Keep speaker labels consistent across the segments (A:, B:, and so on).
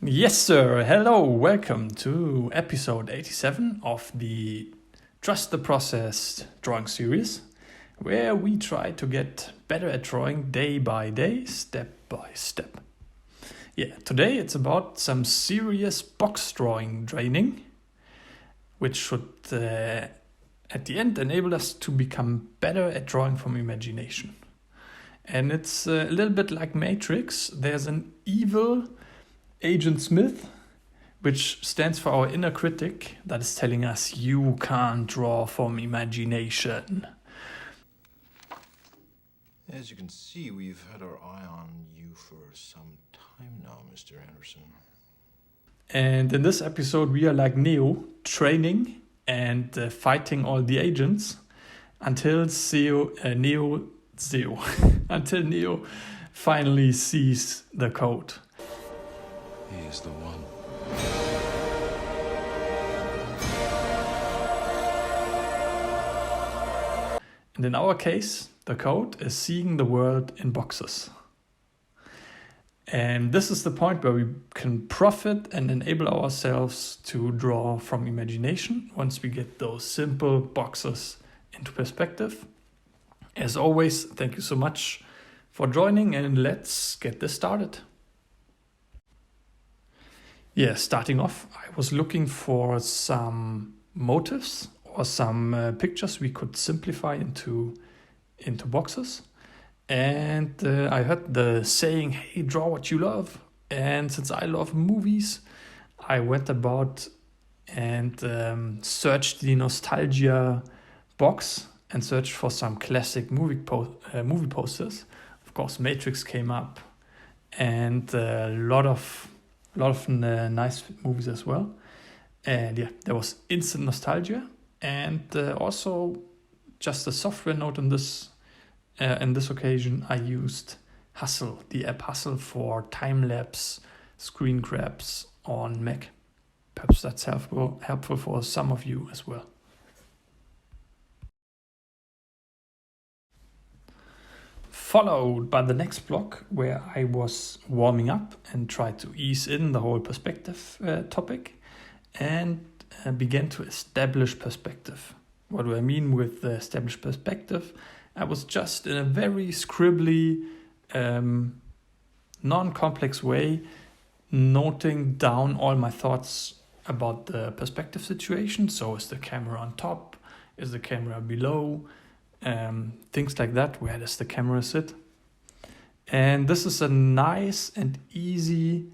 A: Yes, sir. Hello. Welcome to episode 87 of the Trust the Process drawing series, where we try to get better at drawing day by day, step by step. Yeah, today it's about some serious box drawing training, which should at the end enable us to become better at drawing from imagination. And it's a little bit like Matrix. There's an evil Agent Smith, which stands for our inner critic that is telling us you can't draw from imagination.
B: As you can see, we've had our eye on you for some time now, Mr. Anderson.
A: And in this episode, we are like Neo, training and fighting all the agents until until Neo finally sees the code.
B: He is the one.
A: And in our case, the code is seeing the world in boxes. And this is the point where we can profit and enable ourselves to draw from imagination once we get those simple boxes into perspective. As always, thank you so much for joining, and let's get this started. Yeah, starting off, I was looking for some motifs or some pictures we could simplify into boxes. And I heard the saying, hey, draw what you love. And since I love movies, I went about and searched the nostalgia box and searched for some classic movie posters. Of course, Matrix came up and a lot of nice movies as well. And yeah, there was instant nostalgia, and also just a software note on this. In this occasion, I used Hustle, the app Hustle, for Timelapse screen grabs on Mac. Perhaps that's helpful for some of you as well. Followed by the next block, where I was warming up and tried to ease in the whole perspective topic and began to establish perspective. What do I mean with established perspective? I was just in a very scribbly, non-complex way, noting down all my thoughts about the perspective situation. So is the camera on top? Is the camera below? Things like that. Where does the camera sit? And this is a nice and easy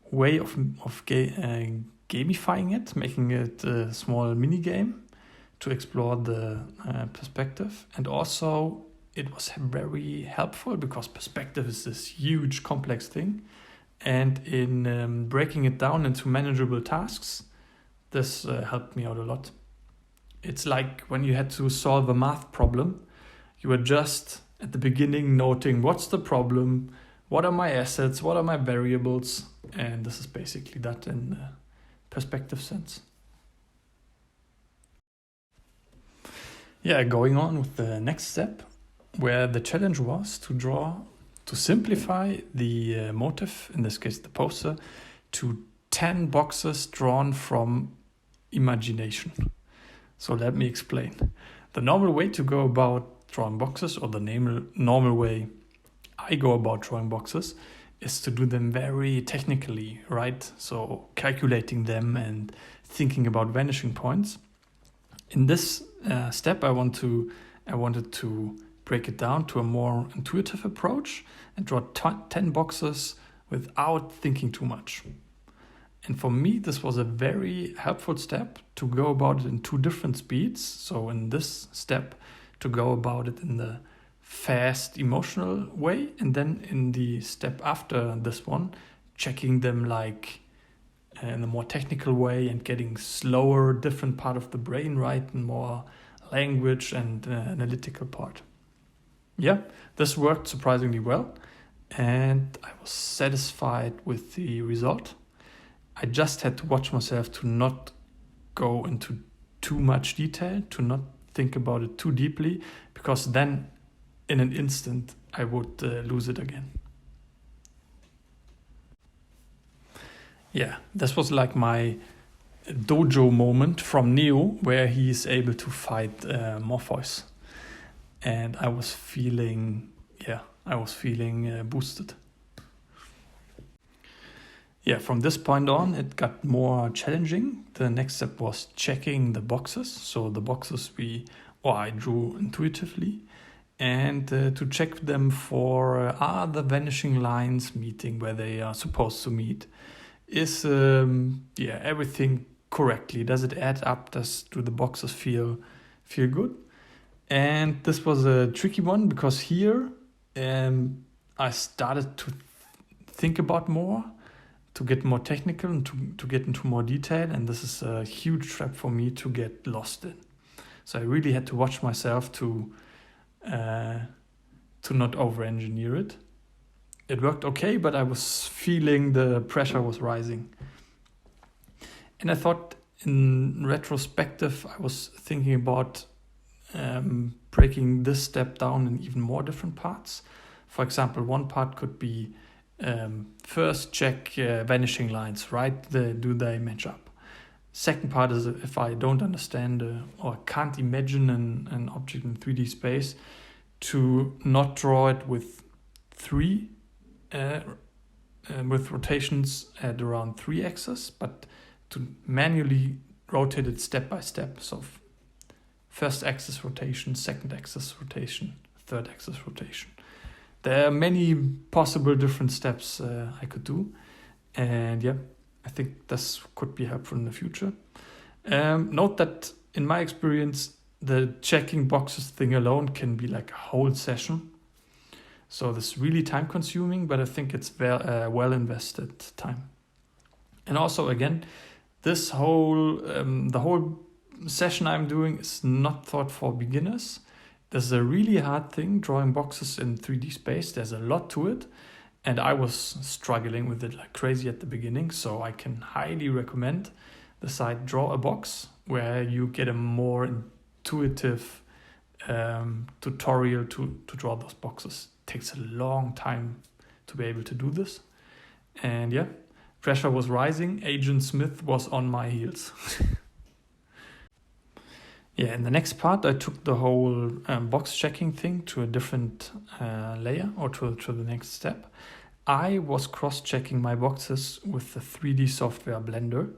A: way of gamifying it, making it a small mini game to explore the perspective. And also it was very helpful because perspective is this huge complex thing. And in breaking it down into manageable tasks, this helped me out a lot. It's like when you had to solve a math problem, you were just at the beginning noting what's the problem, what are my assets, what are my variables, and this is basically that in the perspective sense. Yeah, going on with the next step, where the challenge was to simplify the motif, in this case the poster, to 10 boxes drawn from imagination. So let me explain. The normal way to go about drawing boxes, or the normal way I go about drawing boxes, is to do them very technically, right? So calculating them and thinking about vanishing points. In this step, I wanted to break it down to a more intuitive approach and draw 10 boxes without thinking too much. And for me, this was a very helpful step to go about it in two different speeds. So in this step, to go about it in the fast, emotional way. And then in the step after this one, checking them like in a more technical way and getting slower, different part of the brain, right? And more language and analytical part. Yeah, this worked surprisingly well. And I was satisfied with the result. I just had to watch myself to not go into too much detail, to not think about it too deeply, because then in an instant I would lose it again. yeah, this was like my dojo moment from Neo, where he is able to fight Morpheus, and I was feeling boosted. Yeah, from this point on, it got more challenging. The next step was checking the boxes. So the boxes I drew intuitively, and to check them for are the vanishing lines meeting where they are supposed to meet? Is everything correctly? Does it add up? Do the boxes feel good? And this was a tricky one because here I started to think about more, to get more technical and to get into more detail. And this is a huge trap for me to get lost in. So I really had to watch myself to not over-engineer it. It worked okay, but I was feeling the pressure was rising. And I thought in retrospective, I was thinking about breaking this step down in even more different parts. For example, one part could be first check vanishing lines, right? Do they match up? Second part is if I don't understand or can't imagine an object in 3D space, to not draw it with with rotations at around 3 axes, but to manually rotate it step by step. So first axis rotation, second axis rotation, third axis rotation. There are many possible different steps I could do. And yeah, I think this could be helpful in the future. Note that in my experience, the checking boxes thing alone can be like a whole session. So this is really time consuming, but I think it's well invested time. And also again, this whole the whole session I'm doing is not thought for beginners. This is a really hard thing, drawing boxes in 3D space. There's a lot to it. And I was struggling with it like crazy at the beginning. So I can highly recommend the site Draw a Box, where you get a more intuitive tutorial to draw those boxes. It takes a long time to be able to do this. And yeah, pressure was rising. Agent Smith was on my heels. Yeah, in the next part, I took the whole box checking thing to a different layer, or to the next step. I was cross-checking my boxes with the 3D software Blender,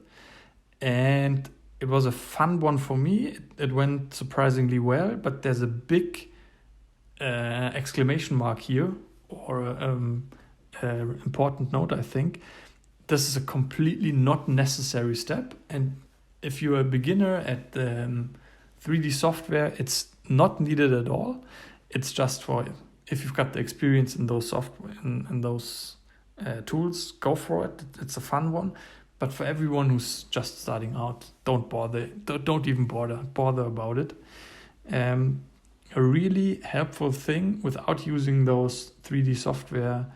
A: and it was a fun one for me. It went surprisingly well, but there's a big exclamation mark here, or important note, I think. This is a completely not necessary step, and if you're a beginner at 3D software, it's not needed at all. It's just for if you've got the experience in those software and those tools, go for it. It's a fun one. But for everyone who's just starting out, don't even bother about it. A really helpful thing without using those 3D software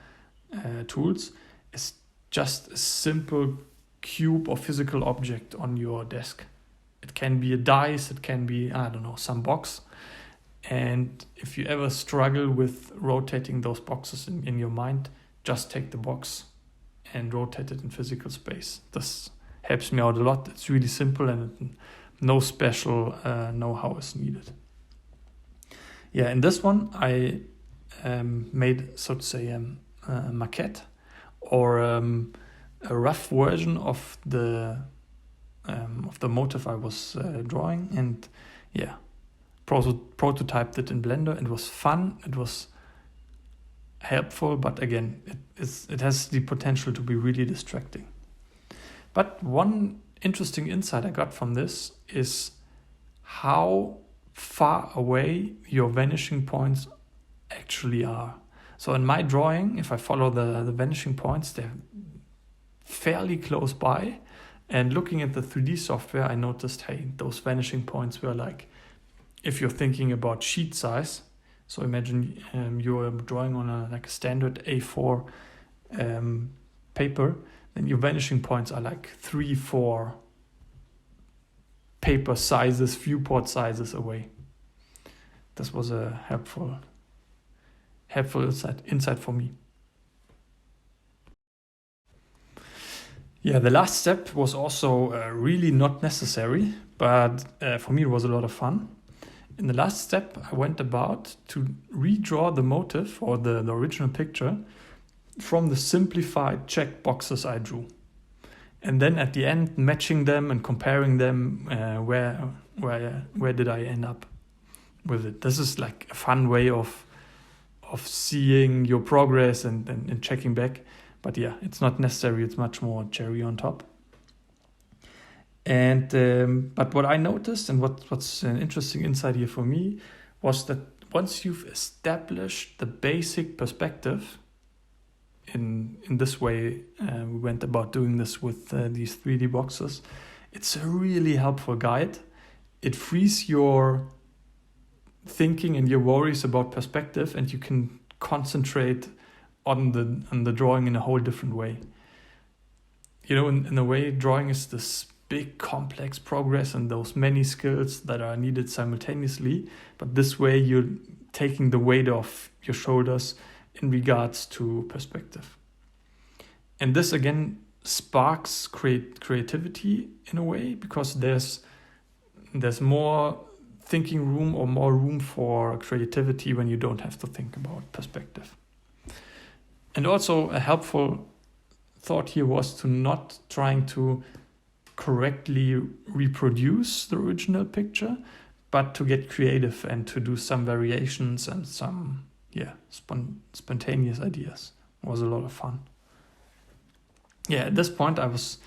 A: tools is just a simple cube or physical object on your desk. It can be a dice, it can be, some box. And if you ever struggle with rotating those boxes in your mind, just take the box and rotate it in physical space. This helps me out a lot. It's really simple and no special know-how is needed. Yeah, in this one, I made, so to say, a maquette, or a rough version of the motif I was drawing, and yeah, prototyped it in Blender. It was fun, it was helpful, but again, it has the potential to be really distracting. But one interesting insight I got from this is how far away your vanishing points actually are. So in my drawing, if I follow the vanishing points, they're fairly close by. And looking at the 3D software, I noticed, hey, those vanishing points were like, if you're thinking about sheet size, so imagine you're drawing on a standard A4 paper, then your vanishing points are like 3-4 paper sizes, viewport sizes away. This was a helpful insight for me. Yeah, the last step was also really not necessary, but for me it was a lot of fun. In the last step, I went about to redraw the motif or the original picture from the simplified check boxes I drew. And then at the end, matching them and comparing them, where did I end up with it? This is like a fun way of seeing your progress and checking back. But yeah, it's not necessary. It's much more cherry on top. And but what I noticed and what's an interesting insight here for me was that once you've established the basic perspective, in this way, we went about doing this with these 3D boxes. It's a really helpful guide. It frees your thinking and your worries about perspective, and you can concentrate on the drawing in a whole different way. You know, in a way, drawing is this big complex progress and those many skills that are needed simultaneously, but this way you're taking the weight off your shoulders in regards to perspective. And this again sparks creativity in a way, because there's more thinking room or more room for creativity when you don't have to think about perspective. And also a helpful thought here was to not trying to correctly reproduce the original picture, but to get creative and to do some variations and some spontaneous ideas. It was a lot of fun. Yeah, at this point I was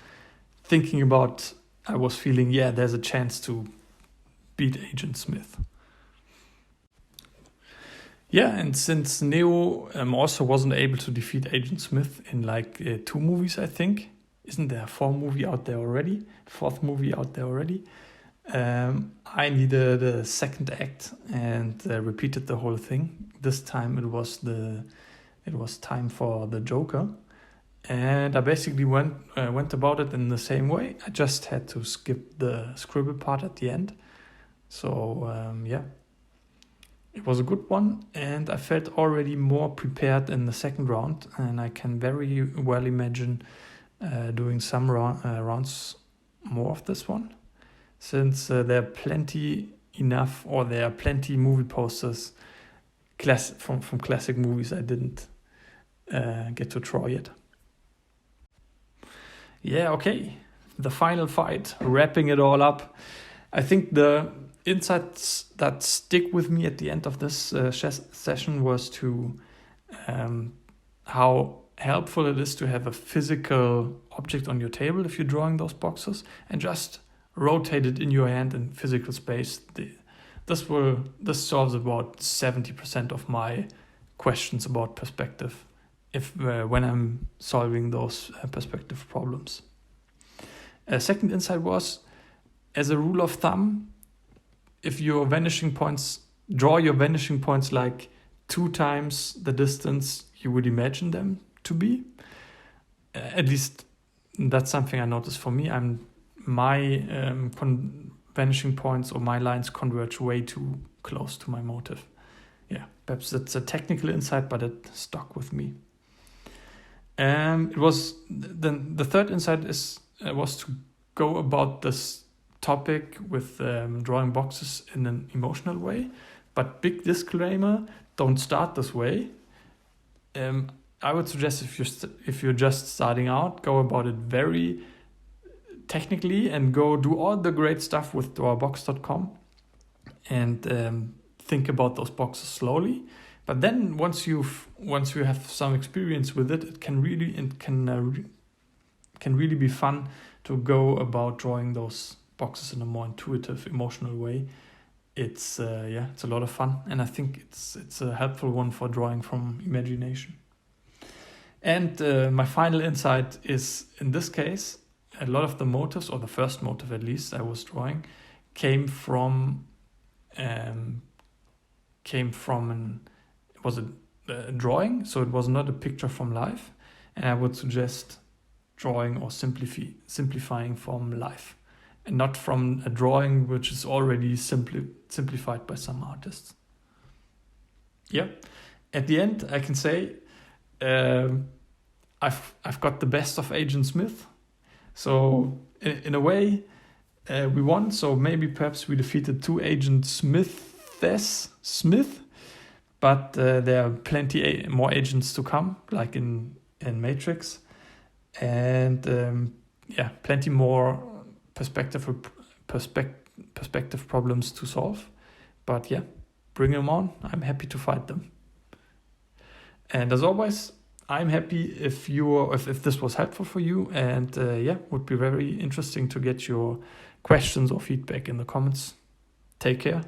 A: thinking about, I was feeling, there's a chance to beat Agent Smith. Yeah, and since Neo also wasn't able to defeat Agent Smith in like 2 movies, I think. Isn't there a 4th movie out there already? I needed a second act and repeated the whole thing. This time it was time for the Joker, and I basically went about it in the same way. I just had to skip the scribble part at the end. So it was a good one, and I felt already more prepared in the second round, and I can very well imagine doing some rounds more of this one, since there are plenty movie posters from classic movies I didn't get to draw yet. Yeah, okay. The final fight, wrapping it all up. I think the insights that stick with me at the end of this session was to how helpful it is to have a physical object on your table if you're drawing those boxes, and just rotate it in your hand in physical space. This solves about 70% of my questions about perspective when I'm solving those perspective problems. A second insight was, as a rule of thumb, if your vanishing points, draw your vanishing points like 2 times the distance you would imagine them to be. At least that's something I noticed for me. My vanishing points or my lines converge way too close to my motif. Yeah, perhaps that's a technical insight, but it stuck with me. It was the third insight was to go about this topic with drawing boxes in an emotional way. But big disclaimer: don't start this way. I would suggest if you're just starting out, go about it very technically and go do all the great stuff with drawbox.com and think about those boxes slowly. But then once you have some experience with it, it can really be fun to go about drawing those boxes in a more intuitive, emotional way. It's a lot of fun, and I think it's a helpful one for drawing from imagination. And my final insight is, in this case, a lot of the motifs, or the first motif at least I was drawing, came from a drawing, so it was not a picture from life. And I would suggest drawing or simplifying from life, and not from a drawing which is already simplified by some artists. Yeah. At the end, I can say I've got the best of Agent Smith. So in a way, we won. So maybe perhaps we defeated 2 Agent Smith, but there are plenty more agents to come, like in Matrix, and plenty more perspective problems to solve. But yeah, bring them on. I'm happy to fight them. And as always, I'm happy if this was helpful for you, and would be very interesting to get your questions or feedback in the comments. Take care.